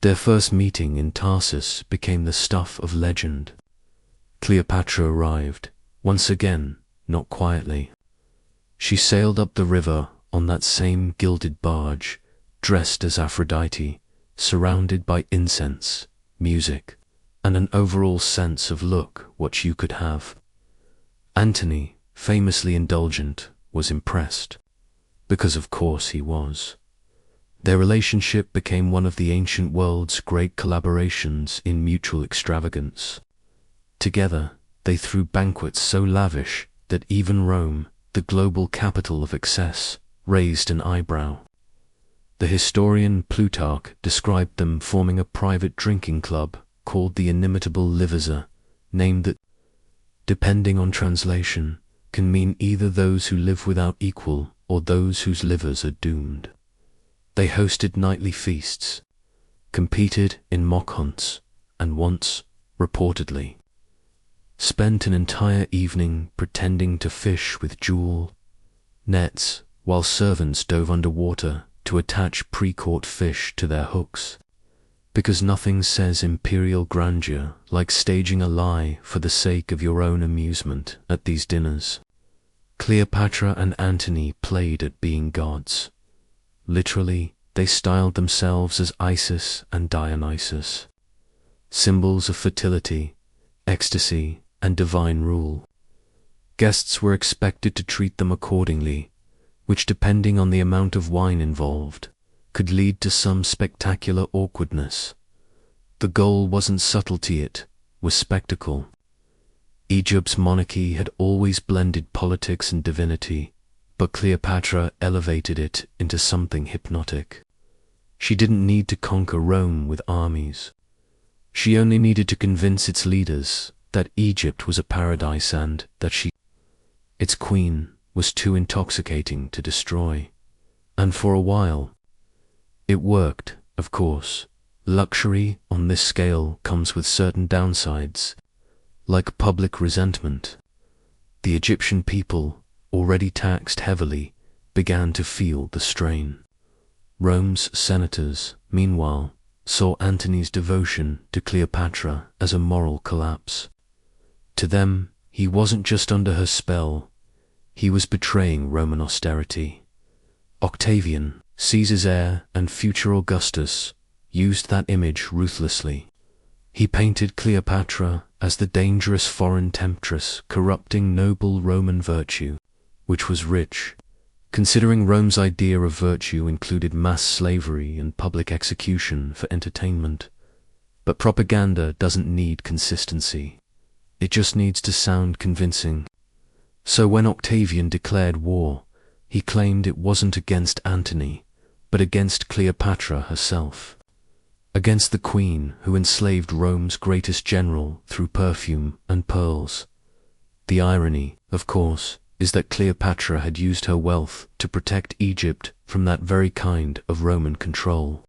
Their first meeting in Tarsus became the stuff of legend. Cleopatra arrived, once again, not quietly. She sailed up the river on that same gilded barge, dressed as Aphrodite, surrounded by incense, music, and an overall sense of look what you could have. Antony, famously indulgent, was impressed, because of course he was. Their relationship became one of the ancient world's great collaborations in mutual extravagance. Together, they threw banquets so lavish that even Rome, the global capital of excess, raised an eyebrow. The historian Plutarch described them forming a private drinking club called the inimitable Livers, named that, depending on translation, can mean either those who live without equal or those whose livers are doomed. They hosted nightly feasts, competed in mock hunts, and once, reportedly, spent an entire evening pretending to fish with jewel nets while servants dove underwater to attach pre-caught fish to their hooks. Because nothing says imperial grandeur like staging a lie for the sake of your own amusement at these dinners. Cleopatra and Antony played at being gods. Literally, they styled themselves as Isis and Dionysus, symbols of fertility, ecstasy, and divine rule. Guests were expected to treat them accordingly, which, depending on the amount of wine involved, could lead to some spectacular awkwardness. The goal wasn't subtlety, it was spectacle. Egypt's monarchy had always blended politics and divinity, but Cleopatra elevated it into something hypnotic. She didn't need to conquer Rome with armies. She only needed to convince its leaders that Egypt was a paradise and that its queen, was too intoxicating to destroy. And for a while, it worked, of course. Luxury on this scale comes with certain downsides, like public resentment. The Egyptian people, already taxed heavily, began to feel the strain. Rome's senators, meanwhile, saw Antony's devotion to Cleopatra as a moral collapse. To them, he wasn't just under her spell, he was betraying Roman austerity. Octavian, Caesar's heir and future Augustus, used that image ruthlessly. He painted Cleopatra as the dangerous foreign temptress corrupting noble Roman virtue, which was rich. Considering Rome's idea of virtue included mass slavery and public execution for entertainment. But propaganda doesn't need consistency. It just needs to sound convincing. So when Octavian declared war, he claimed it wasn't against Antony, but against Cleopatra herself. Against the queen who enslaved Rome's greatest general through perfume and pearls. The irony, of course, is that Cleopatra had used her wealth to protect Egypt from that very kind of Roman control.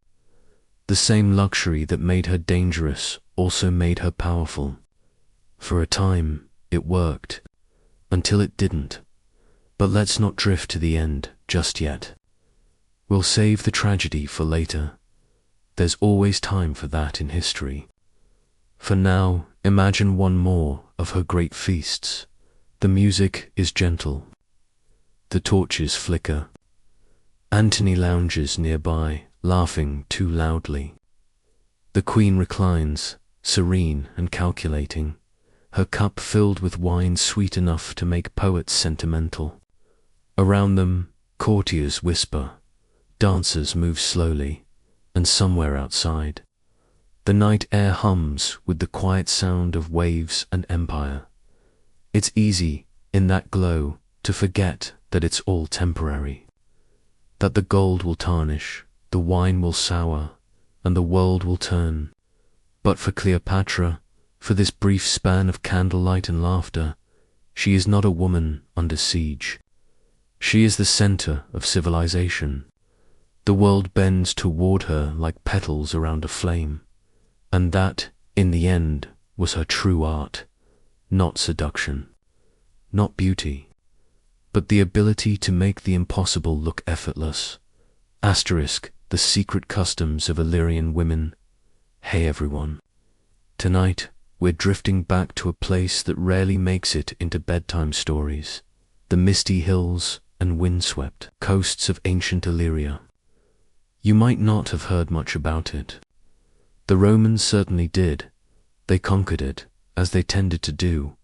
The same luxury that made her dangerous also made her powerful. For a time, it worked, until it didn't. But let's not drift to the end just yet. We'll save the tragedy for later. There's always time for that in history. For now, imagine one more of her great feasts. The music is gentle. The torches flicker. Antony lounges nearby, laughing too loudly. The queen reclines, serene and calculating, her cup filled with wine sweet enough to make poets sentimental. Around them, courtiers whisper, dancers move slowly, and somewhere outside, the night air hums with the quiet sound of waves and empire. It's easy, in that glow, to forget that it's all temporary, that the gold will tarnish, the wine will sour, and the world will turn. But for Cleopatra, for this brief span of candlelight and laughter, she is not a woman under siege. She is the center of civilization. The world bends toward her like petals around a flame, and that, in the end, was her true art. Not seduction, not beauty, but the ability to make the impossible look effortless. Asterisk, the secret customs of Illyrian women, Hey everyone. Tonight, we're drifting back to a place that rarely makes it into bedtime stories. The misty hills and windswept coasts of ancient Illyria. You might not have heard much about it. The Romans certainly did. They conquered it, as they tended to do.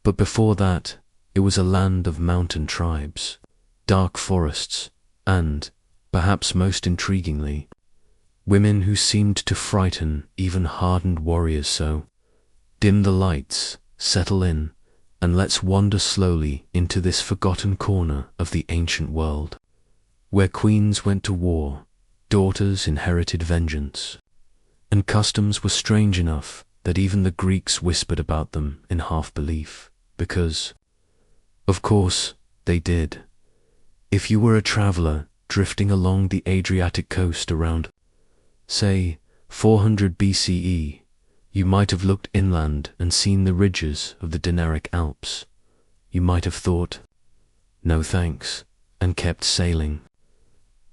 But before that, it was a land of mountain tribes, dark forests, and, perhaps most intriguingly, women who seemed to frighten even hardened warriors. So, dim the lights, settle in, and let's wander slowly into this forgotten corner of the ancient world, where queens went to war, daughters inherited vengeance, and customs were strange enough that even the Greeks whispered about them in half-belief, because, of course, they did. If you were a traveler drifting along the Adriatic coast around, say, 400 BCE, you might have looked inland and seen the ridges of the Dinaric Alps. You might have thought, no thanks, and kept sailing.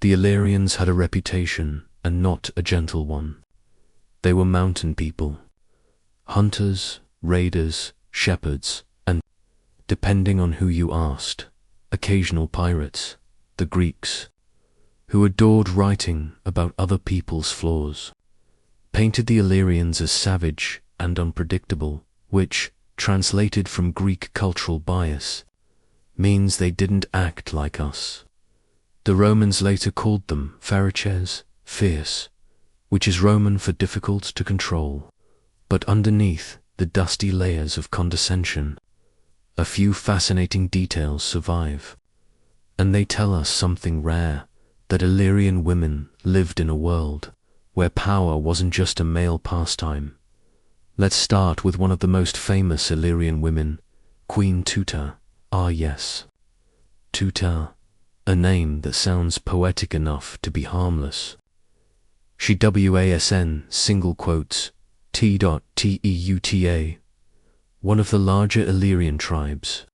The Illyrians had a reputation, and not a gentle one. They were mountain people, hunters, raiders, shepherds, and, depending on who you asked, occasional pirates, the Greeks, who adored writing about other people's flaws, painted the Illyrians as savage and unpredictable, which, translated from Greek cultural bias, means they didn't act like us. The Romans later called them feroces, fierce, which is Roman for difficult to control. But underneath the dusty layers of condescension, a few fascinating details survive, and they tell us something rare, that Illyrian women lived in a world where power wasn't just a male pastime. Let's start with one of the most famous Illyrian women, Queen Tuta. Ah yes, Tuta, a name that sounds poetic enough to be harmless. She wasn, single quotes, T.Teuta, one of the larger Illyrian tribes.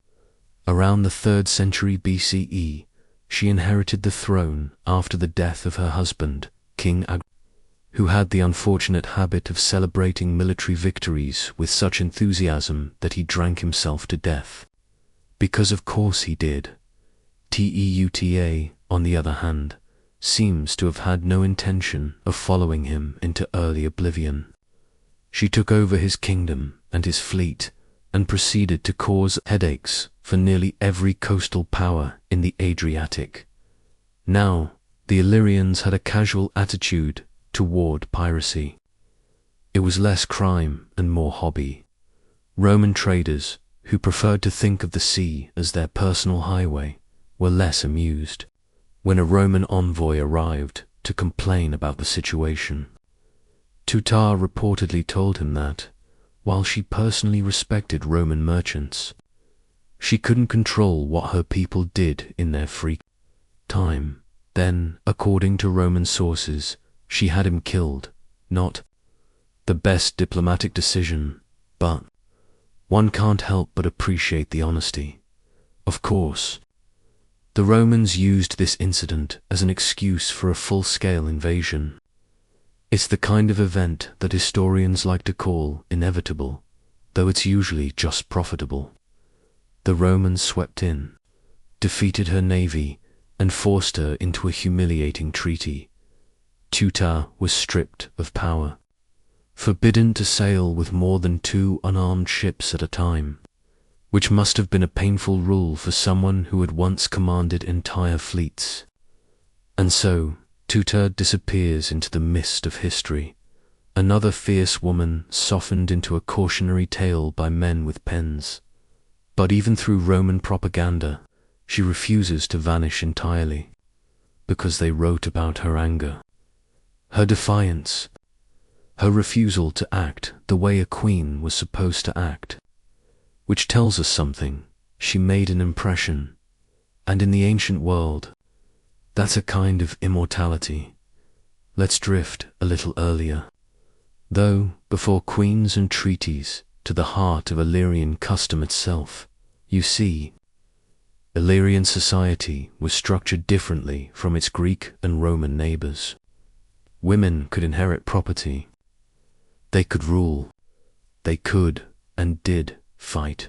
Around the 3rd century BCE, she inherited the throne after the death of her husband, King Ag, who had the unfortunate habit of celebrating military victories with such enthusiasm that he drank himself to death. Because of course he did. Teuta, on the other hand, seems to have had no intention of following him into early oblivion. She took over his kingdom and his fleet and proceeded to cause headaches for nearly every coastal power in the Adriatic. Now, the Illyrians had a casual attitude toward piracy. It was less crime and more hobby. Roman traders, who preferred to think of the sea as their personal highway, were less amused when a Roman envoy arrived to complain about the situation. Tuta reportedly told him that, while she personally respected Roman merchants, she couldn't control what her people did in their free time. Then, according to Roman sources, she had him killed. Not the best diplomatic decision, but one can't help but appreciate the honesty. Of course, the Romans used this incident as an excuse for a full-scale invasion. It's the kind of event that historians like to call inevitable, though it's usually just profitable. The Romans swept in, defeated her navy, and forced her into a humiliating treaty. Tuta was stripped of power, forbidden to sail with more than 2 unarmed ships at a time, which must have been a painful rule for someone who had once commanded entire fleets. And so, Tuta disappears into the mist of history, another fierce woman softened into a cautionary tale by men with pens. But even through Roman propaganda, she refuses to vanish entirely, because they wrote about her anger, her defiance, her refusal to act the way a queen was supposed to act, which tells us something. She made an impression, and in the ancient world, that's a kind of immortality. Let's drift a little earlier, though, before queens and treaties, to the heart of Illyrian custom itself. You see, Illyrian society was structured differently from its Greek and Roman neighbors. Women could inherit property, They could rule. They could, and did, fight.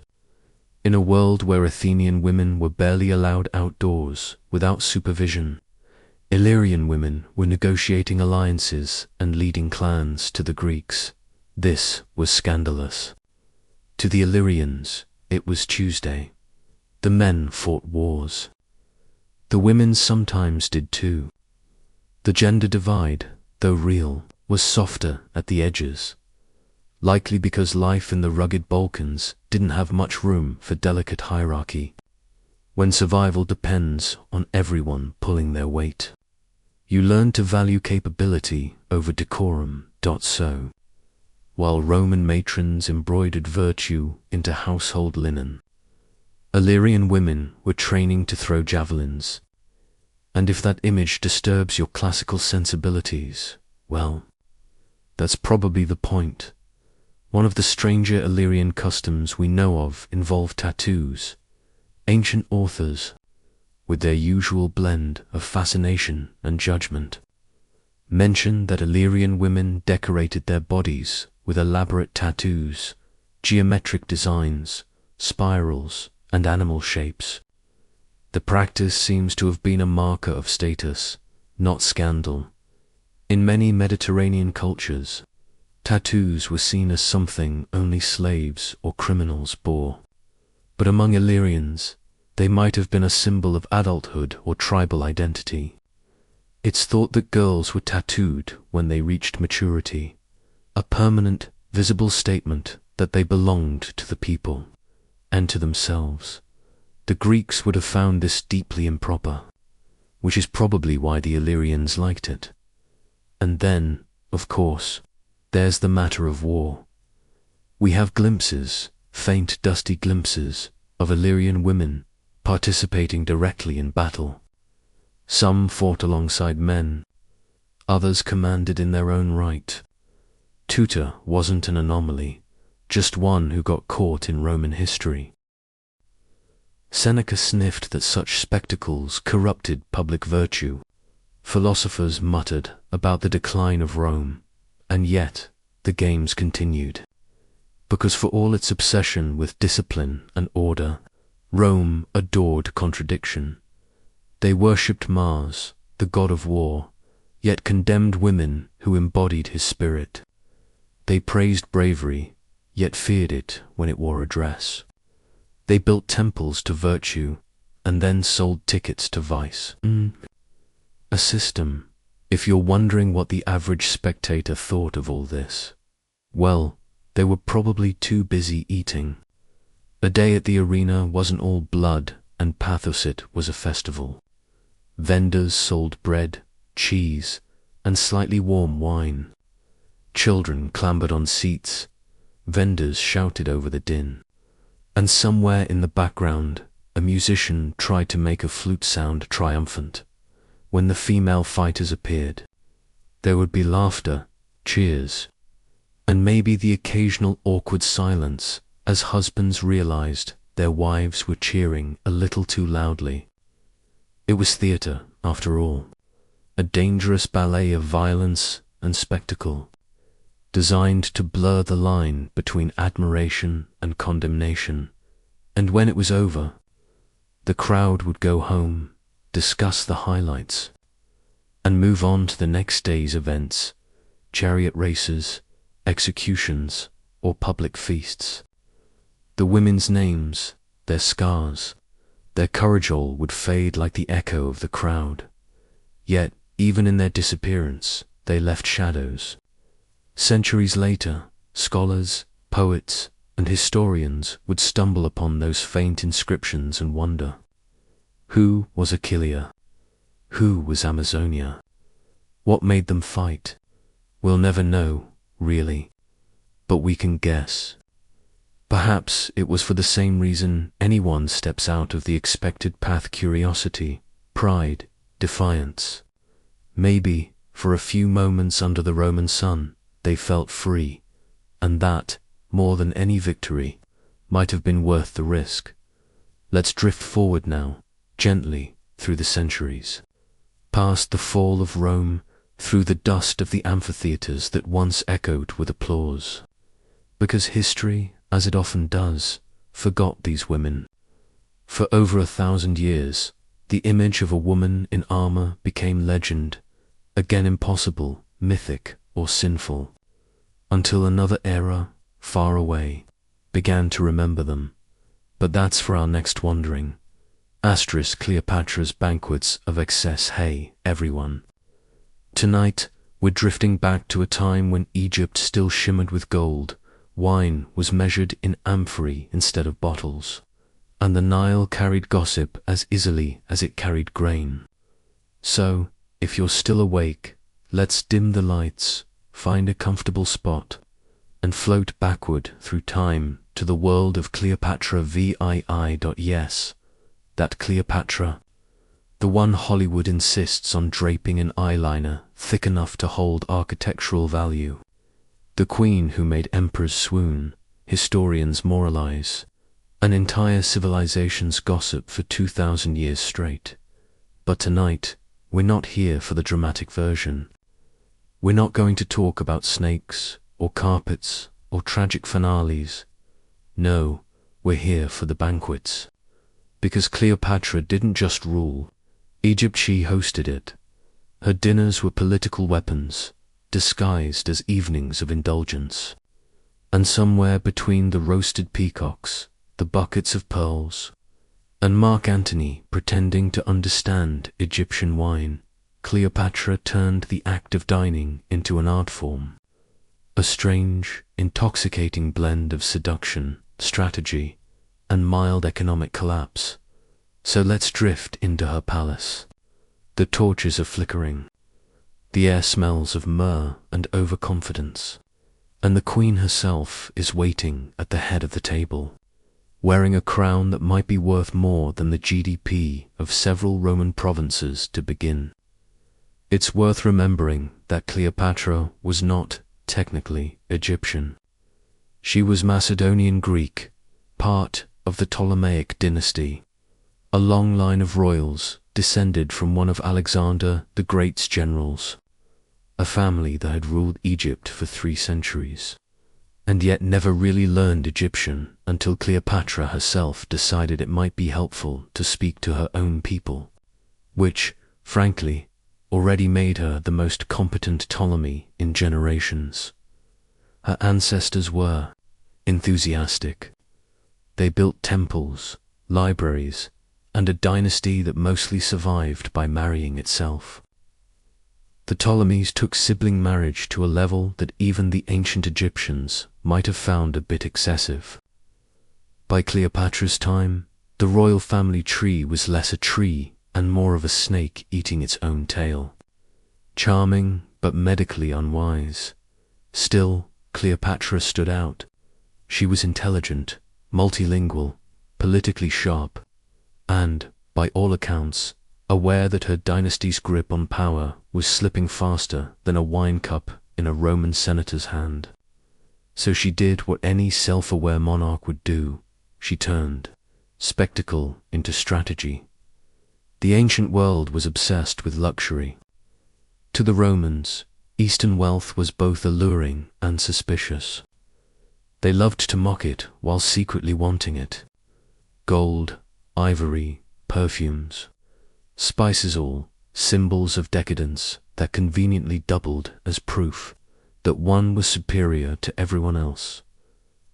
In a world where Athenian women were barely allowed outdoors without supervision, Illyrian women were negotiating alliances and leading clans to the Greeks. This was scandalous. To the Illyrians, it was Tuesday. The men fought wars. The women sometimes did too. The gender divide, though real, was softer at the edges, likely because life in the rugged Balkans didn't have much room for delicate hierarchy, when survival depends on everyone pulling their weight. You learn to value capability over decorum. So, while Roman matrons embroidered virtue into household linen, Illyrian women were training to throw javelins. And if that image disturbs your classical sensibilities, well, that's probably the point. One of the stranger Illyrian customs we know of involved tattoos. Ancient authors, with their usual blend of fascination and judgment, mention that Illyrian women decorated their bodies with elaborate tattoos, geometric designs, spirals, and animal shapes. The practice seems to have been a marker of status, not scandal. In many Mediterranean cultures, tattoos were seen as something only slaves or criminals bore. But among Illyrians, they might have been a symbol of adulthood or tribal identity. It's thought that girls were tattooed when they reached maturity, a permanent, visible statement that they belonged to the people and to themselves. The Greeks would have found this deeply improper, which is probably why the Illyrians liked it. And then, of course, there's the matter of war. We have glimpses, faint dusty glimpses, of Illyrian women participating directly in battle. Some fought alongside men, others commanded in their own right. Tutor wasn't an anomaly, just one who got caught in Roman history. Seneca sniffed that such spectacles corrupted public virtue. Philosophers muttered about the decline of Rome, and yet the games continued. Because for all its obsession with discipline and order, Rome adored contradiction. They worshipped Mars, the god of war, yet condemned women who embodied his spirit. They praised bravery, yet feared it when it wore a dress. They built temples to virtue, and then sold tickets to vice. A system, if you're wondering what the average spectator thought of all this. Well, they were probably too busy eating. A day at the arena wasn't all blood, and pathos, it was a festival. Vendors sold bread, cheese, and slightly warm wine. Children clambered on seats. Vendors shouted over the din. And somewhere in the background, a musician tried to make a flute sound triumphant. When the female fighters appeared, there would be laughter, cheers, and maybe the occasional awkward silence as husbands realized their wives were cheering a little too loudly. It was theater, after all, a dangerous ballet of violence and spectacle, designed to blur the line between admiration and condemnation. And when it was over, the crowd would go home, discuss the highlights, and move on to the next day's events, chariot races, executions, or public feasts. The women's names, their scars, their courage all would fade like the echo of the crowd. Yet, even in their disappearance, they left shadows. Centuries later, scholars, poets, and historians would stumble upon those faint inscriptions and wonder. Who was Aquileia? Who was Amazonia? What made them fight? We'll never know, really, but we can guess. Perhaps it was for the same reason anyone steps out of the expected path: curiosity, pride, defiance. Maybe, for a few moments under the Roman sun, they felt free, and that, more than any victory, might have been worth the risk. Let's drift forward now, gently, through the centuries. Past the fall of Rome, through the dust of the amphitheatres that once echoed with applause. Because history, as it often does, forgot these women. For over 1,000 years, the image of a woman in armor became legend, again impossible, mythic, or sinful, until another era, far away, began to remember them. But that's for our next wandering. Cleopatra's banquets of excess. Hey, everyone. Tonight, we're drifting back to a time when Egypt still shimmered with gold, wine was measured in amphorae instead of bottles, and the Nile carried gossip as easily as it carried grain. So, if you're still awake, let's dim the lights, find a comfortable spot, and float backward through time to the world of Cleopatra VII. Yes, that Cleopatra, the one Hollywood insists on draping in eyeliner thick enough to hold architectural value. The queen who made emperors swoon, historians moralize, an entire civilization's gossip for 2,000 years straight. But tonight, we're not here for the dramatic version. We're not going to talk about snakes, or carpets, or tragic finales. No, we're here for the banquets. Because Cleopatra didn't just rule, Egypt, she hosted it. Her dinners were political weapons, disguised as evenings of indulgence. And somewhere between the roasted peacocks, the buckets of pearls, and Mark Antony pretending to understand Egyptian wine, Cleopatra turned the act of dining into an art form. A strange, intoxicating blend of seduction, strategy, and mild economic collapse. So let's drift into her palace. The torches are flickering. The air smells of myrrh and overconfidence. And the queen herself is waiting at the head of the table, wearing a crown that might be worth more than the GDP of several Roman provinces to begin. It's worth remembering that Cleopatra was not technically Egyptian. She was Macedonian Greek, part of the Ptolemaic dynasty, a long line of royals descended from one of Alexander the Great's generals, a family that had ruled Egypt for 3 centuries, and yet never really learned Egyptian until Cleopatra herself decided it might be helpful to speak to her own people, which, frankly, already made her the most competent Ptolemy in generations. Her ancestors were enthusiastic. They built temples, libraries, and a dynasty that mostly survived by marrying itself. The Ptolemies took sibling marriage to a level that even the ancient Egyptians might have found a bit excessive. By Cleopatra's time, the royal family tree was less a tree and more of a snake eating its own tail. Charming, but medically unwise. Still, Cleopatra stood out. She was intelligent, multilingual, politically sharp, and, by all accounts, aware that her dynasty's grip on power was slipping faster than a wine cup in a Roman senator's hand. So she did what any self-aware monarch would do. She turned spectacle into strategy. The ancient world was obsessed with luxury. To the Romans, Eastern wealth was both alluring and suspicious. They loved to mock it while secretly wanting it. Gold, ivory, perfumes, spices, all symbols of decadence that conveniently doubled as proof that one was superior to everyone else.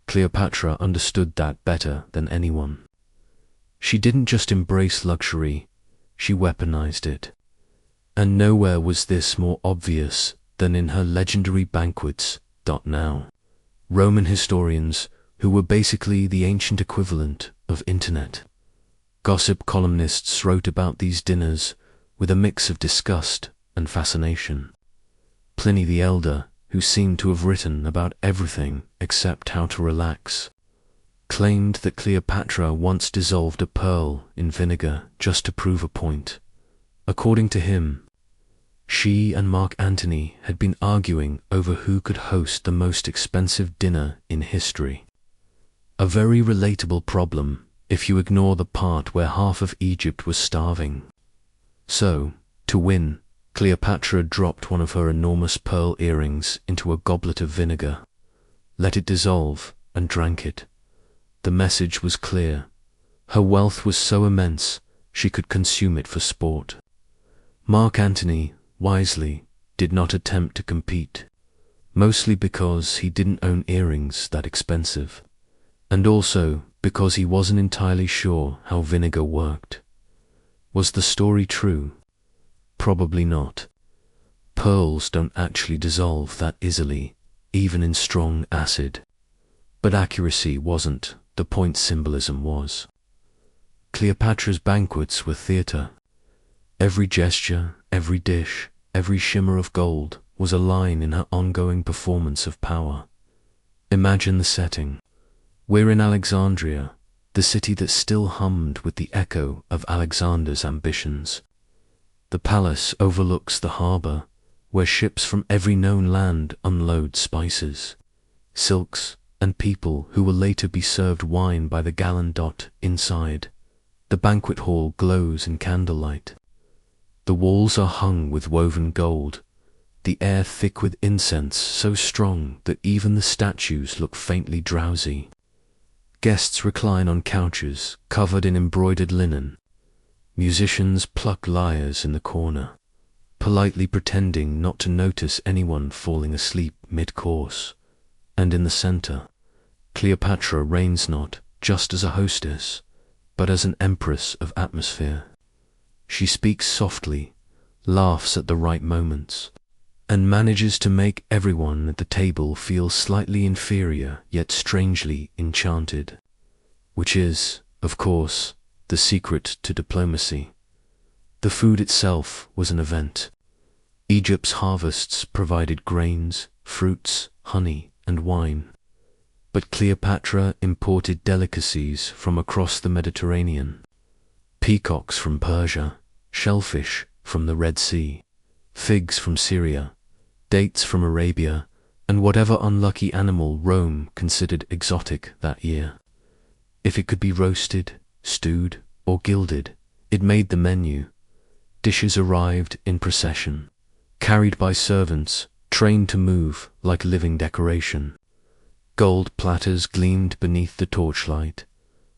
Cleopatra understood that better than anyone. She didn't just embrace luxury, she weaponized it. And nowhere was this more obvious than in her legendary banquets. Now, Roman historians, who were basically the ancient equivalent of internet, gossip columnists wrote about these dinners with a mix of disgust and fascination. Pliny the Elder, who seemed to have written about everything except how to relax, claimed that Cleopatra once dissolved a pearl in vinegar just to prove a point. According to him, she and Mark Antony had been arguing over who could host the most expensive dinner in history. A very relatable problem if you ignore the part where half of Egypt was starving. So, to win, Cleopatra dropped one of her enormous pearl earrings into a goblet of vinegar, let it dissolve, and drank it. The message was clear. Her wealth was so immense, she could consume it for sport. Mark Antony, wisely, did not attempt to compete, mostly because he didn't own earrings that expensive, and also because he wasn't entirely sure how vinegar worked. Was the story true? Probably not. Pearls don't actually dissolve that easily, even in strong acid. But accuracy wasn't the point, symbolism was. Cleopatra's banquets were theatre. Every gesture, every dish, every shimmer of gold was a line in her ongoing performance of power. Imagine the setting. We're in Alexandria, the city that still hummed with the echo of Alexander's ambitions. The palace overlooks the harbor, where ships from every known land unload spices, silks, and people who will later be served wine by the gallon. Inside, the banquet hall glows in candlelight. The walls are hung with woven gold, the air thick with incense so strong that even the statues look faintly drowsy. Guests recline on couches covered in embroidered linen. Musicians pluck lyres in the corner, politely pretending not to notice anyone falling asleep mid-course. And in the center, Cleopatra reigns not just as a hostess, but as an empress of atmosphere. She speaks softly, laughs at the right moments, and manages to make everyone at the table feel slightly inferior yet strangely enchanted, which is, of course, the secret to diplomacy. The food itself was an event. Egypt's harvests provided grains, fruits, honey, and wine. But Cleopatra imported delicacies from across the Mediterranean. Peacocks from Persia, shellfish from the Red Sea, figs from Syria, dates from Arabia, and whatever unlucky animal Rome considered exotic that year. If it could be roasted, stewed, or gilded, it made the menu. Dishes arrived in procession, carried by servants, trained to move like living decoration. Gold platters gleamed beneath the torchlight.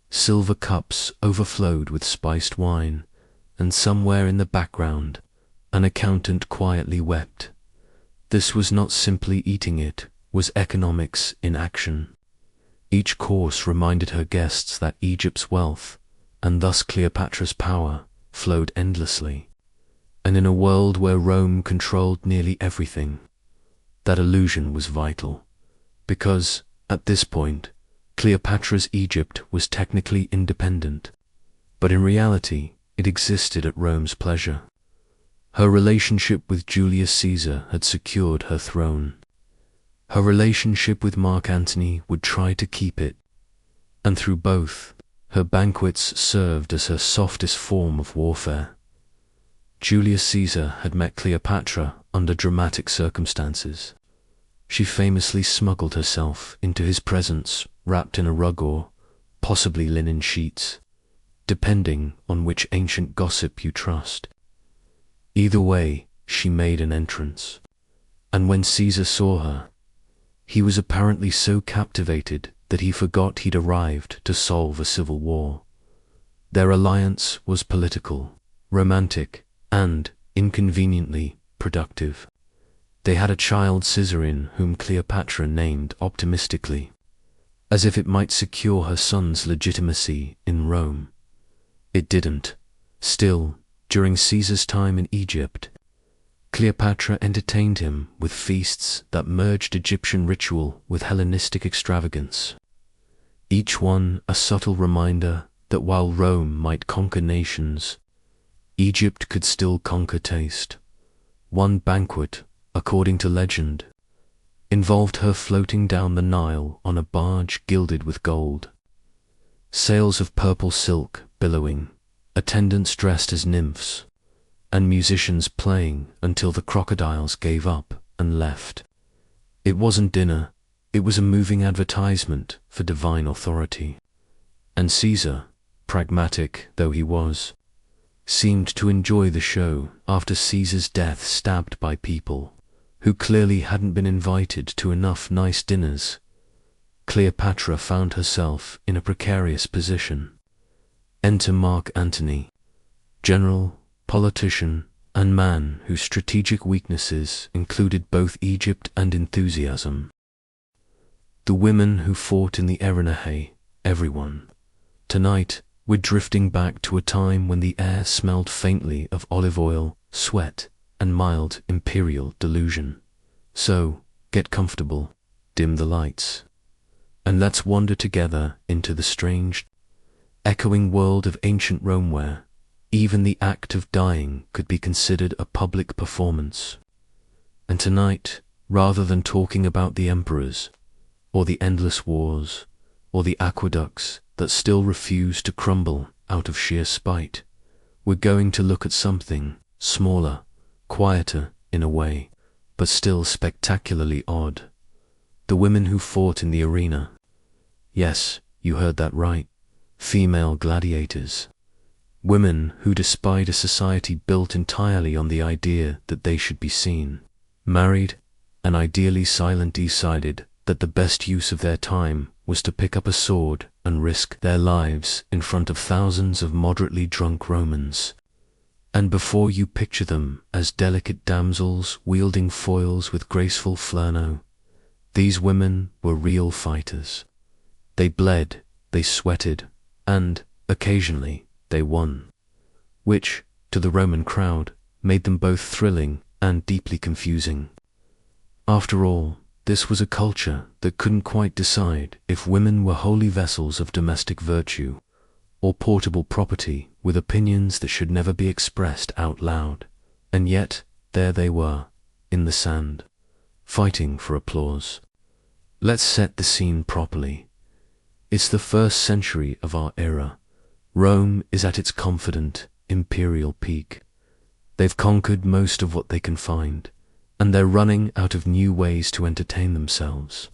Silver cups overflowed with spiced wine, and somewhere in the background, an accountant quietly wept. This was not simply eating, it was economics in action. Each course reminded her guests that Egypt's wealth, and thus Cleopatra's power, flowed endlessly. And in a world where Rome controlled nearly everything, that illusion was vital, because, at this point, Cleopatra's Egypt was technically independent, but in reality it existed at Rome's pleasure. Her relationship with Julius Caesar had secured her throne. Her relationship with Mark Antony would try to keep it, and through both, her banquets served as her softest form of warfare. Julius Caesar had met Cleopatra under dramatic circumstances. She famously smuggled herself into his presence wrapped in a rug or, possibly, linen sheets, depending on which ancient gossip you trust. Either way, she made an entrance, and when Caesar saw her, he was apparently so captivated that he forgot he'd arrived to solve a civil war. Their alliance was political, romantic, and, inconveniently, productive. They had a child, Caesarean, whom Cleopatra named optimistically, as if it might secure her son's legitimacy in Rome. It didn't. Still, during Caesar's time in Egypt, Cleopatra entertained him with feasts that merged Egyptian ritual with Hellenistic extravagance, each one a subtle reminder that while Rome might conquer nations, Egypt could still conquer taste. One banquet, according to legend, involved her floating down the Nile on a barge gilded with gold. Sails of purple silk billowing, attendants dressed as nymphs, and musicians playing until the crocodiles gave up and left. It wasn't dinner, it was a moving advertisement for divine authority. And Caesar, pragmatic though he was, seemed to enjoy the show after Caesar's death, stabbed by people who clearly hadn't been invited to enough nice dinners. Cleopatra found herself in a precarious position. Enter Mark Antony, general, politician, and man whose strategic weaknesses included both Egypt and enthusiasm. The women who fought in the arena. Hey, everyone. Tonight, we're drifting back to a time when the air smelled faintly of olive oil, sweat, and mild imperial delusion. So, get comfortable, dim the lights, and let's wander together into the strange, echoing world of ancient Rome where even the act of dying could be considered a public performance. And tonight, rather than talking about the emperors, or the endless wars, or the aqueducts that still refuse to crumble out of sheer spite, we're going to look at something smaller, quieter in a way, but still spectacularly odd. The women who fought in the arena. Yes, you heard that right. Female gladiators. Women who, despite a society built entirely on the idea that they should be seen, married, and ideally silent, decided that the best use of their time was to pick up a sword and risk their lives in front of thousands of moderately drunk Romans. And before you picture them as delicate damsels wielding foils with graceful flirno, these women were real fighters. They bled, they sweated, and, occasionally, they won, which, to the Roman crowd, made them both thrilling and deeply confusing. After all, this was a culture that couldn't quite decide if women were holy vessels of domestic virtue or portable property with opinions that should never be expressed out loud. And yet, there they were, in the sand, fighting for applause. Let's set the scene properly. It's the 1st century of our era. Rome is at its confident, imperial peak. They've conquered most of what they can find, and they're running out of new ways to entertain themselves.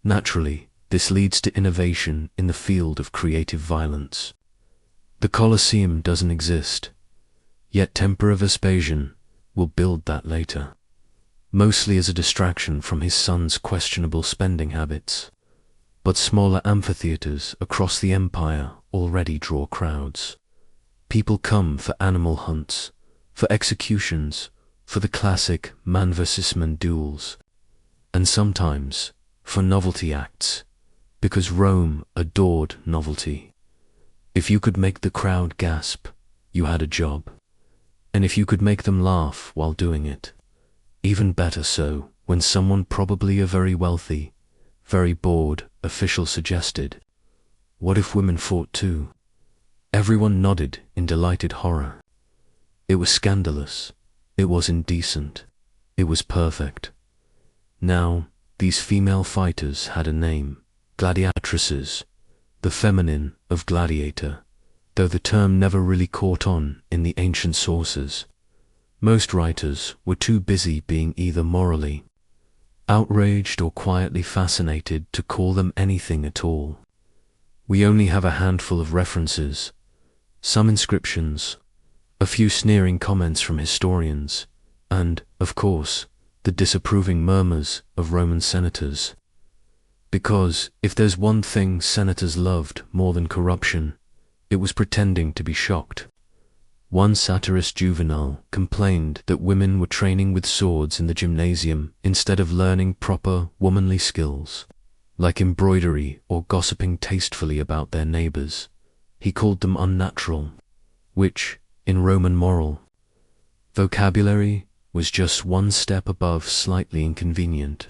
Naturally, this leads to innovation in the field of creative violence. The Colosseum doesn't exist, yet Emperor Vespasian will build that later, mostly as a distraction from his son's questionable spending habits. But smaller amphitheaters across the empire already draw crowds. People come for animal hunts, for executions, for the classic man versus man duels, and sometimes for novelty acts, because Rome adored novelty. If you could make the crowd gasp, you had a job. And if you could make them laugh while doing it, even better so, when someone, probably a very wealthy, very bored official, suggested, "What if women fought too?" Everyone nodded in delighted horror. It was scandalous. It was indecent. It was perfect. Now, these female fighters had a name: gladiatresses, the feminine of gladiator, though the term never really caught on in the ancient sources. Most writers were too busy being either morally outraged or quietly fascinated to call them anything at all. We only have a handful of references, some inscriptions, a few sneering comments from historians, and, of course, the disapproving murmurs of Roman senators. Because if there's one thing senators loved more than corruption, it was pretending to be shocked. One satirist, Juvenal, complained that women were training with swords in the gymnasium instead of learning proper womanly skills, like embroidery or gossiping tastefully about their neighbors. He called them unnatural, which, in Roman moral vocabulary, was just one step above slightly inconvenient.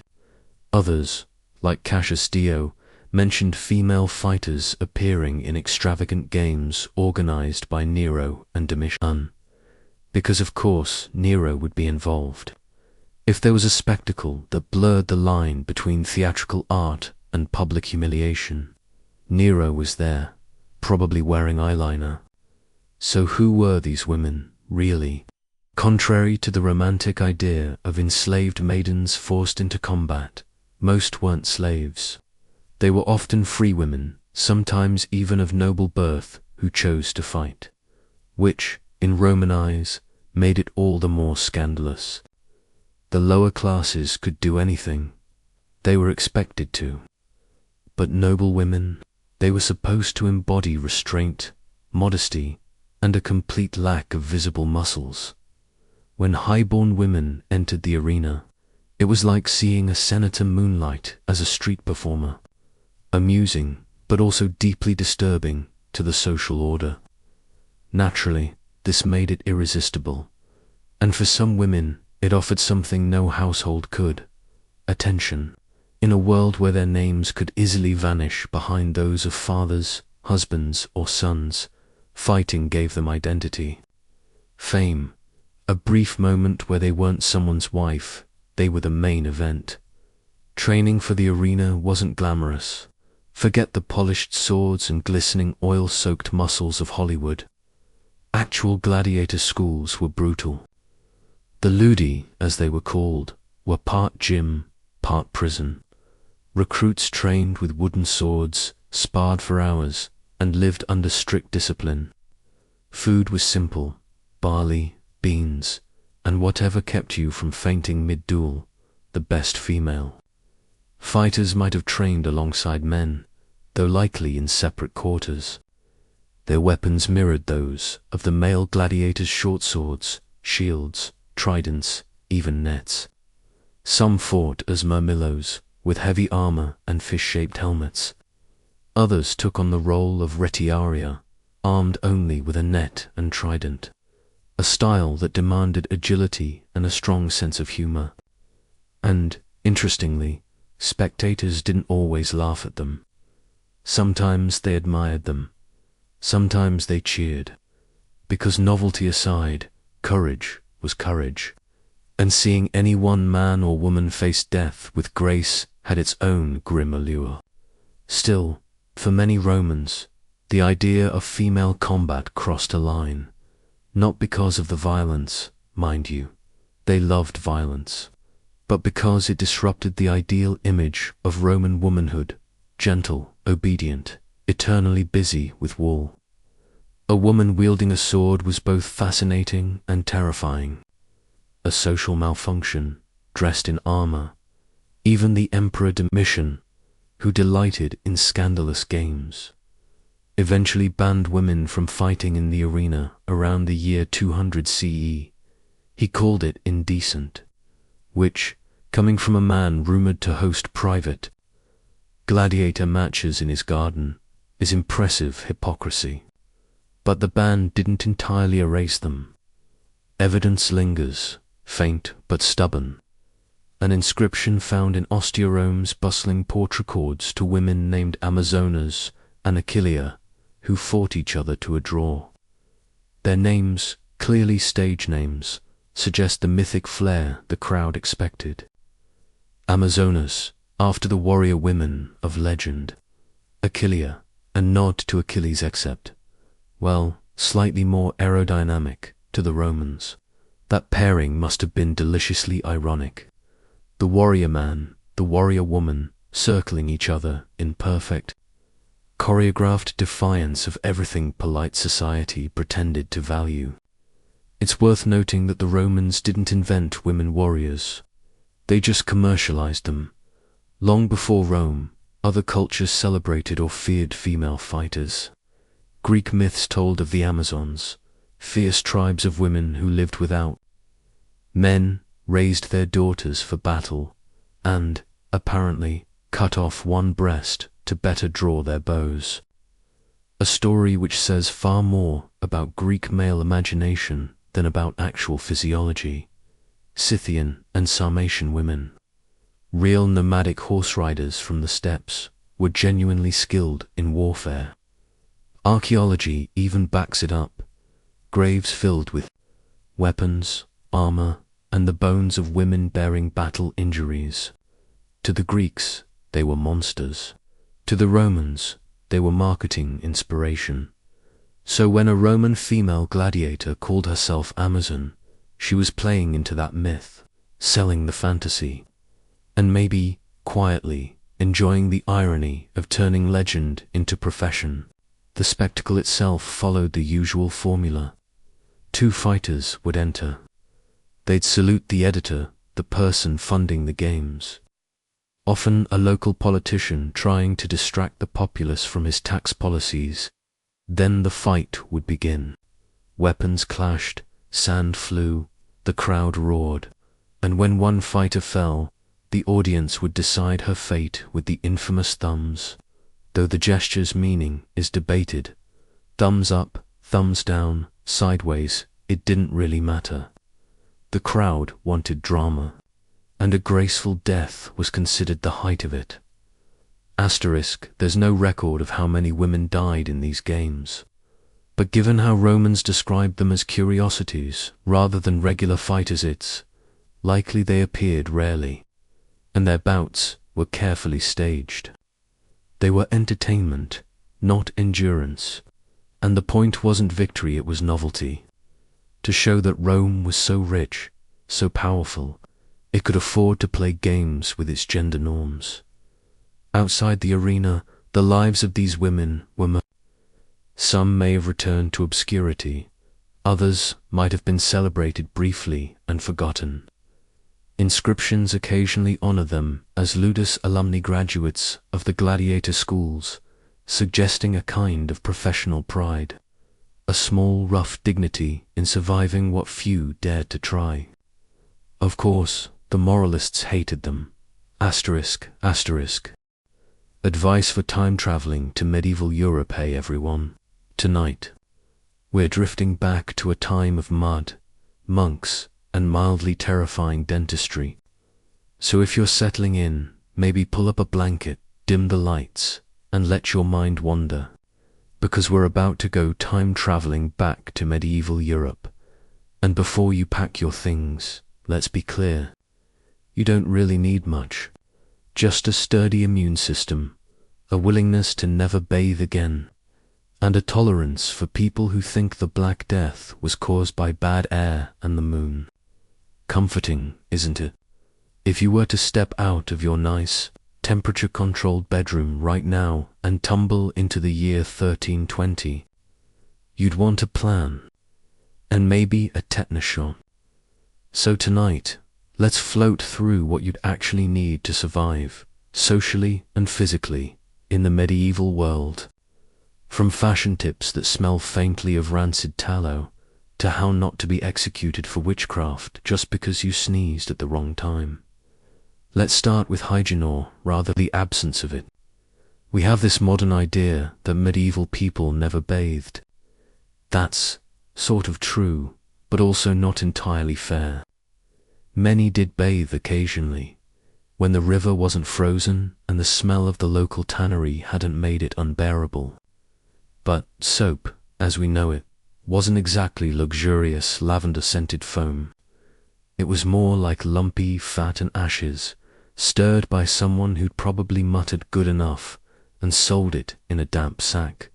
Others, like Cassius Dio, mentioned female fighters appearing in extravagant games organized by Nero and Domitian, because of course Nero would be involved. If there was a spectacle that blurred the line between theatrical art and public humiliation, Nero was there, probably wearing eyeliner. So who were these women, really? Contrary to the romantic idea of enslaved maidens forced into combat, most weren't slaves. They were often free women, sometimes even of noble birth, who chose to fight, which, in Roman eyes, made it all the more scandalous. The lower classes could do anything. They were expected to. But noble women, they were supposed to embody restraint, modesty, and a complete lack of visible muscles. When high-born women entered the arena, it was like seeing a senator moonlight as a street performer, amusing but also deeply disturbing to the social order. Naturally, this made it irresistible, and for some women it offered something no household could: attention. In a world where their names could easily vanish behind those of fathers, husbands, or sons, fighting gave them identity. Fame, a brief moment where they weren't someone's wife, they were the main event. Training for the arena wasn't glamorous. Forget the polished swords and glistening oil-soaked muscles of Hollywood. Actual gladiator schools were brutal. The ludi, as they were called, were part gym, part prison. Recruits trained with wooden swords, sparred for hours, and lived under strict discipline. Food was simple: barley, beans, and whatever kept you from fainting mid-duel, the best female. Fighters might have trained alongside men, though likely in separate quarters. Their weapons mirrored those of the male gladiators' short swords, shields, tridents, even nets. Some fought as murmillos, with heavy armor and fish-shaped helmets. Others took on the role of retiaria, armed only with a net and trident, a style that demanded agility and a strong sense of humor. And, interestingly, spectators didn't always laugh at them. Sometimes they admired them. Sometimes they cheered. Because novelty aside, courage was courage. And seeing any one man or woman face death with grace had its own grim allure. Still, for many Romans, the idea of female combat crossed a line. Not because of the violence, mind you, they loved violence, but because it disrupted the ideal image of Roman womanhood: gentle, obedient, eternally busy with wool. A woman wielding a sword was both fascinating and terrifying. A social malfunction, dressed in armor. Even the Emperor Domitian, who delighted in scandalous games, eventually banned women from fighting in the arena around the year 200 CE. He called it indecent, which, coming from a man rumored to host private gladiator matches in his garden, is impressive hypocrisy. But the ban didn't entirely erase them. Evidence lingers, faint but stubborn. An inscription found in Osteorome's bustling port records to women named Amazonas and Achillea, who fought each other to a draw. Their names, clearly stage names, suggest the mythic flair the crowd expected. Amazonas, after the warrior women of legend. Achillea, a nod to Achilles except, well, slightly more aerodynamic to the Romans. That pairing must have been deliciously ironic. The warrior man, the warrior woman, circling each other in perfect, choreographed defiance of everything polite society pretended to value. It's worth noting that the Romans didn't invent women warriors. They just commercialized them. Long before Rome, other cultures celebrated or feared female fighters. Greek myths told of the Amazons, fierce tribes of women who lived without men, raised their daughters for battle, and, apparently, cut off one breast to better draw their bows. A story which says far more about Greek male imagination than about actual physiology. Scythian and Sarmatian women, real nomadic horse riders from the steppes, were genuinely skilled in warfare. Archaeology even backs it up. Graves filled with weapons, armor, and the bones of women bearing battle injuries. To the Greeks, they were monsters. To the Romans, they were marketing inspiration. So when a Roman female gladiator called herself Amazon, she was playing into that myth, selling the fantasy, and maybe, quietly, enjoying the irony of turning legend into profession. The spectacle itself followed the usual formula. Two fighters would enter. They'd salute the editor, the person funding the games. Often a local politician trying to distract the populace from his tax policies. Then the fight would begin. Weapons clashed, sand flew, the crowd roared, and when one fighter fell, the audience would decide her fate with the infamous thumbs. Though the gesture's meaning is debated, thumbs up, thumbs down, sideways, it didn't really matter. The crowd wanted drama, and a graceful death was considered the height of it. Asterisk, there's no record of how many women died in these games. But given how Romans described them as curiosities rather than regular fighters, it's likely they appeared rarely, and their bouts were carefully staged. They were entertainment, not endurance, and the point wasn't victory, it was novelty. To show that Rome was so rich, so powerful, it could afford to play games with its gender norms. Outside the arena, the lives of these women were some may have returned to obscurity, others might have been celebrated briefly and forgotten. Inscriptions occasionally honor them as ludus alumni, graduates of the gladiator schools, suggesting a kind of professional pride, a small rough dignity in surviving what few dared to try. Of course, the moralists hated them. Asterisk, asterisk. Advice for time traveling to medieval Europe. Hey everyone. Tonight, we're drifting back to a time of mud, monks, and mildly terrifying dentistry. So if you're settling in, maybe pull up a blanket, dim the lights, and let your mind wander, because we're about to go time traveling back to medieval Europe. And before you pack your things, let's be clear, you don't really need much, just a sturdy immune system, a willingness to never bathe again, and a tolerance for people who think the Black Death was caused by bad air and the moon. Comforting, isn't it? If you were to step out of your nice, temperature-controlled bedroom right now and tumble into the year 1320, you'd want a plan, and maybe a tetanus shot. So tonight, let's float through what you'd actually need to survive, socially and physically, in the medieval world. From fashion tips that smell faintly of rancid tallow, to how not to be executed for witchcraft just because you sneezed at the wrong time. Let's start with hygiene, or rather the absence of it. We have this modern idea that medieval people never bathed. That's sort of true, but also not entirely fair. Many did bathe occasionally, when the river wasn't frozen and the smell of the local tannery hadn't made it unbearable. But soap, as we know it, wasn't exactly luxurious lavender-scented foam. It was more like lumpy fat and ashes, stirred by someone who'd probably muttered good enough and sold it in a damp sack.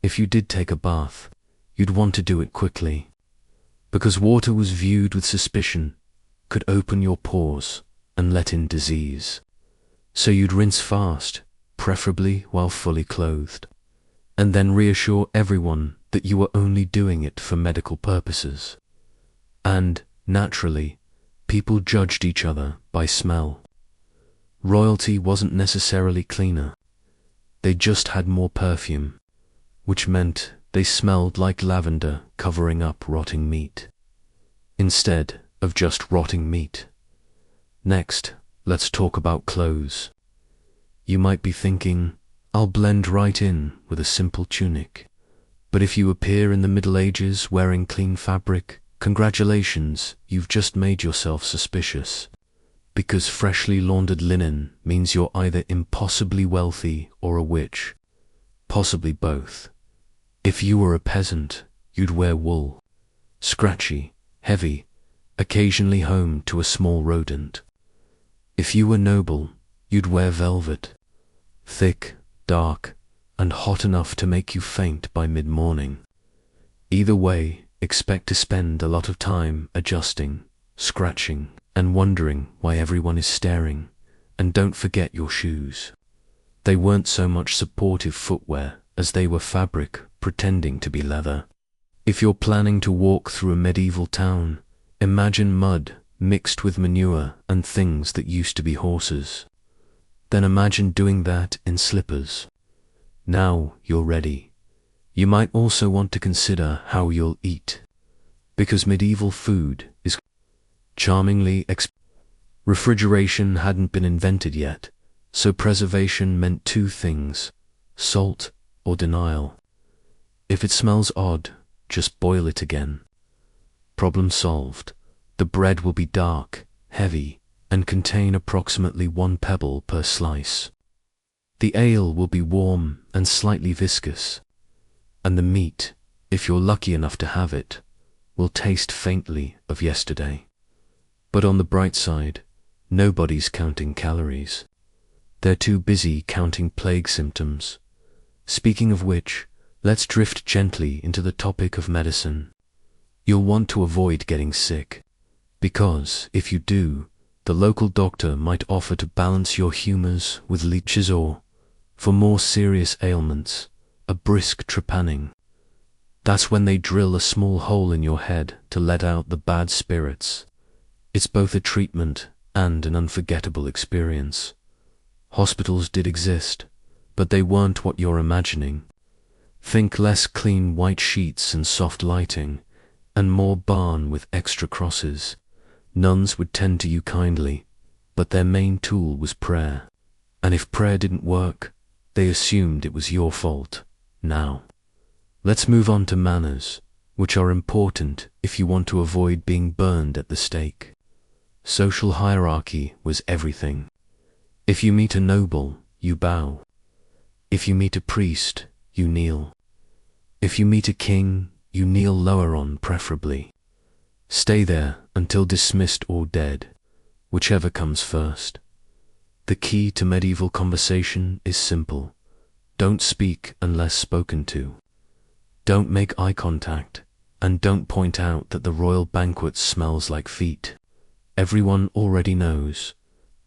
If you did take a bath, you'd want to do it quickly, because water was viewed with suspicion, could open your pores and let in disease. So you'd rinse fast, preferably while fully clothed, and then reassure everyone that you were only doing it for medical purposes. And, naturally, people judged each other by smell. Royalty wasn't necessarily cleaner. They just had more perfume, which meant they smelled like lavender covering up rotting meat, instead of just rotting meat. Next, let's talk about clothes. You might be thinking, I'll blend right in with a simple tunic. But if you appear in the Middle Ages wearing clean fabric, congratulations, you've just made yourself suspicious. Because freshly laundered linen means you're either impossibly wealthy or a witch. Possibly both. If you were a peasant, you'd wear wool. Scratchy, heavy, occasionally home to a small rodent. If you were noble, you'd wear velvet. Thick, dark, and hot enough to make you faint by mid-morning. Either way, expect to spend a lot of time adjusting, scratching, and wondering why everyone is staring. And don't forget your shoes. They weren't so much supportive footwear as they were fabric pretending to be leather. If you're planning to walk through a medieval town, imagine mud mixed with manure and things that used to be horses. Then imagine doing that in slippers. Now you're ready. You might also want to consider how you'll eat, because medieval food is charmingly refrigeration hadn't been invented yet, so preservation meant two things: salt or denial. If it smells odd, just boil it again. Problem solved. The bread will be dark, heavy, and contain approximately 1 pebble per slice. The ale will be warm and slightly viscous, and the meat, if you're lucky enough to have it, will taste faintly of yesterday. But on the bright side, nobody's counting calories. They're too busy counting plague symptoms. Speaking of which, let's drift gently into the topic of medicine. You'll want to avoid getting sick, because if you do, the local doctor might offer to balance your humors with leeches or, for more serious ailments, a brisk trepanning. That's when they drill a small hole in your head to let out the bad spirits. It's both a treatment and an unforgettable experience. Hospitals did exist, but they weren't what you're imagining. Think less clean white sheets and soft lighting, and more barn with extra crosses. Nuns would tend to you kindly, but their main tool was prayer. And if prayer didn't work, they assumed it was your fault. Now, let's move on to manners, which are important if you want to avoid being burned at the stake. Social hierarchy was everything. If you meet a noble, you bow. If you meet a priest, you kneel. If you meet a king, you kneel lower on preferably. Stay there until dismissed or dead, whichever comes first. The key to medieval conversation is simple. Don't speak unless spoken to. Don't make eye contact, and don't point out that the royal banquet smells like feet. Everyone already knows.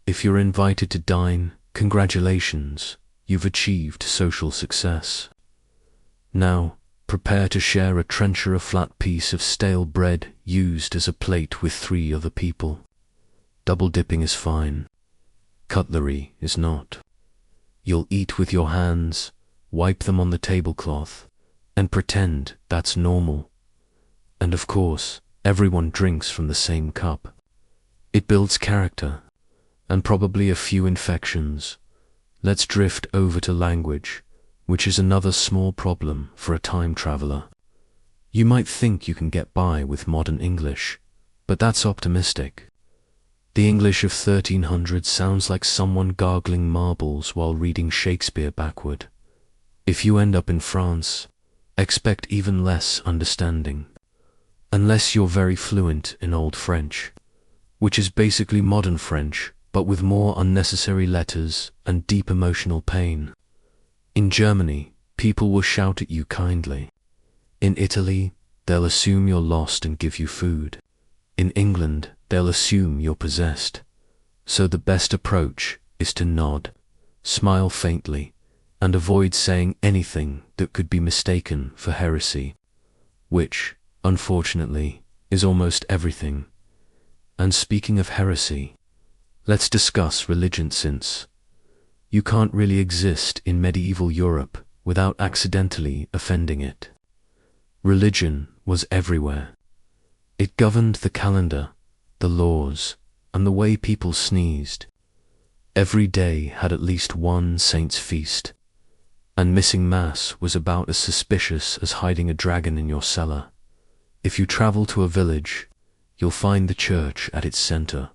If you're invited to dine, congratulations, you've achieved social success. Now, prepare to share a trencher, a flat piece of stale bread used as a plate with 3 other people. Double dipping is fine. Cutlery is not. You'll eat with your hands, wipe them on the tablecloth, and pretend that's normal. And of course, everyone drinks from the same cup. It builds character, and probably a few infections. Let's drift over to language, which is another small problem for a time traveler. You might think you can get by with modern English, but that's optimistic. The English of 1300 sounds like someone gargling marbles while reading Shakespeare backward. If you end up in France, expect even less understanding, unless you're very fluent in Old French, which is basically modern French, but with more unnecessary letters and deep emotional pain. In Germany, people will shout at you kindly. In Italy, they'll assume you're lost and give you food. In England, they'll assume you're possessed. So the best approach is to nod, smile faintly, and avoid saying anything that could be mistaken for heresy, which, unfortunately, is almost everything. And speaking of heresy, let's discuss religion, since you can't really exist in medieval Europe without accidentally offending it. Religion was everywhere. It governed the calendar, the laws, and the way people sneezed. Every day had at least one saint's feast, and missing Mass was about as suspicious as hiding a dragon in your cellar. If you travel to a village, you'll find the church at its center.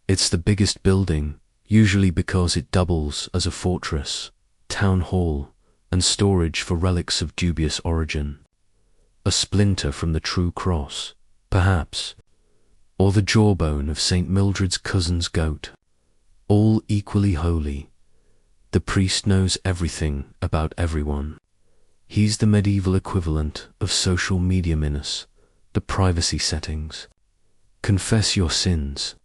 It's the biggest building, usually because it doubles as a fortress, town hall, and storage for relics of dubious origin. A splinter from the true cross, perhaps, or the jawbone of St. Mildred's cousin's goat, all equally holy. The priest knows everything about everyone. He's the medieval equivalent of social media minus, the privacy settings. Confess your sins,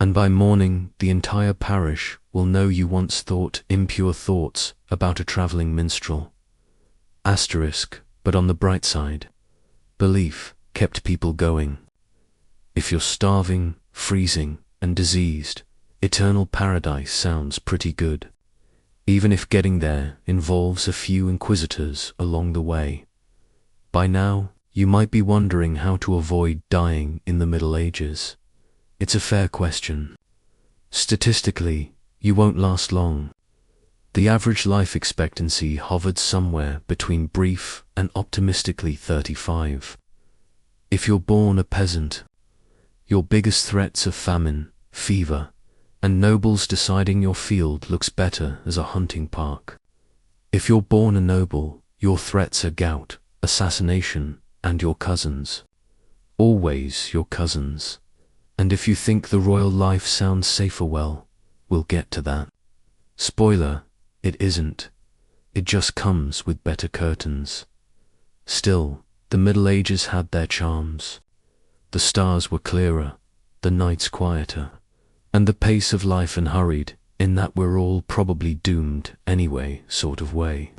and by morning the entire parish will know you once thought impure thoughts about a travelling minstrel. Asterisk, but on the bright side, belief kept people going. If you're starving, freezing, and diseased, eternal paradise sounds pretty good, even if getting there involves a few inquisitors along the way. By now, you might be wondering how to avoid dying in the Middle Ages. It's a fair question. Statistically, you won't last long. The average life expectancy hovered somewhere between brief and optimistically 35. If you're born a peasant, your biggest threats are famine, fever, and nobles deciding your field looks better as a hunting park. If you're born a noble, your threats are gout, assassination, and your cousins. Always your cousins. And if you think the royal life sounds safer, well, we'll get to that. Spoiler, it isn't. It just comes with better curtains. Still, the Middle Ages had their charms. The stars were clearer, the nights quieter, and the pace of life unhurried, in that we're all probably doomed anyway sort of way.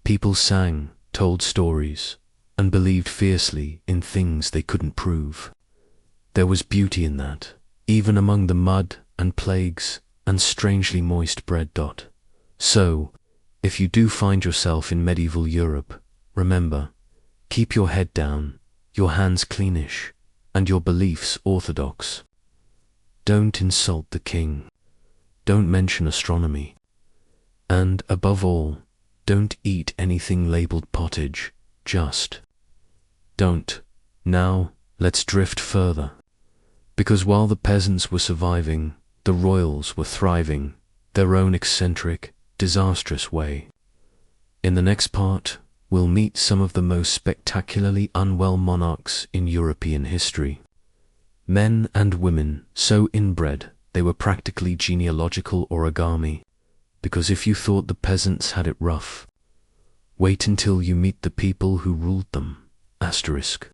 People sang, told stories, and believed fiercely in things they couldn't prove. There was beauty in that, even among the mud and plagues and strangely moist bread. So, if you do find yourself in medieval Europe, remember, keep your head down, your hands cleanish, and your beliefs orthodox. Don't insult the king. Don't mention astronomy. And, above all, don't eat anything labeled pottage. Just don't. Now, let's drift further. Because while the peasants were surviving, the royals were thriving, their own eccentric, disastrous way. In the next part, we'll meet some of the most spectacularly unwell monarchs in European history. Men and women so inbred they were practically genealogical origami, because if you thought the peasants had it rough, wait until you meet the people who ruled them. Asterisk.